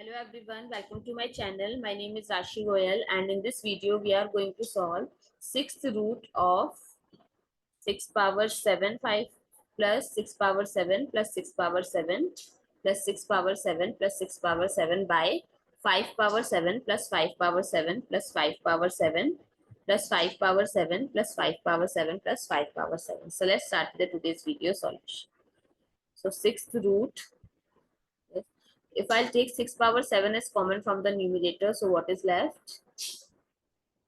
Hello everyone, welcome to my channel. My name is Rashi Goel and in this video we are going to solve 6th root of 6 power 7 5 plus 6 power 7 plus 6 power 7 plus 6 power 7 plus 6 power 7 by 5 power 7 plus 5 power 7 plus 5 power 7 plus 5 power 7 plus 5 power 7 plus 5 power 7. So let's start with today's video solution. So 6th root. If I'll take 6 power 7 as common from the numerator, so what is left?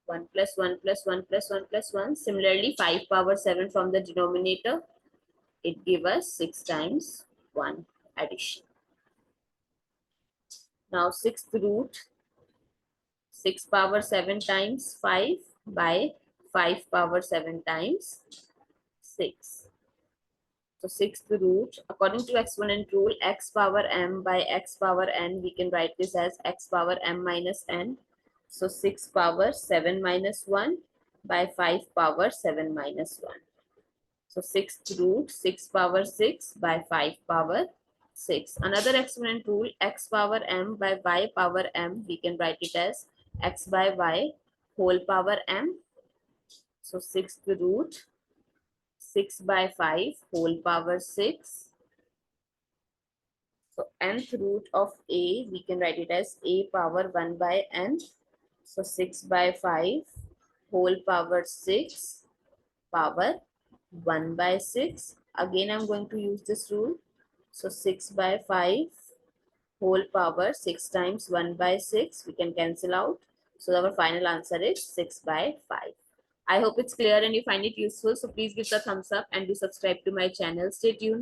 1 plus 1 plus 1 plus 1 plus 1. Similarly, 5 power 7 from the denominator, it gives us 6 times 1 addition. Now, 6th root, 6 power 7 times 5 by 5 power 7 times 6. So 6th root, according to exponent rule, x power m by x power n, we can write this as x power m minus n. So 6 power 7 minus 1 by 5 power 7 minus 1. So 6th root, 6 power 6 by 5 power 6. Another exponent rule, x power m by y power m, we can write it as x by y whole power m. So 6th root, 6 by 5 whole power 6. So nth root of a, we can write it as a power 1 by n. So 6 by 5 whole power 6 power 1 by 6. Again, I'm going to use this rule. So 6 by 5 whole power 6 times 1 by 6. We can cancel out. So our final answer is 6 by 5. I hope it's clear and you find it useful. So please give the thumbs up and do subscribe to my channel. Stay tuned.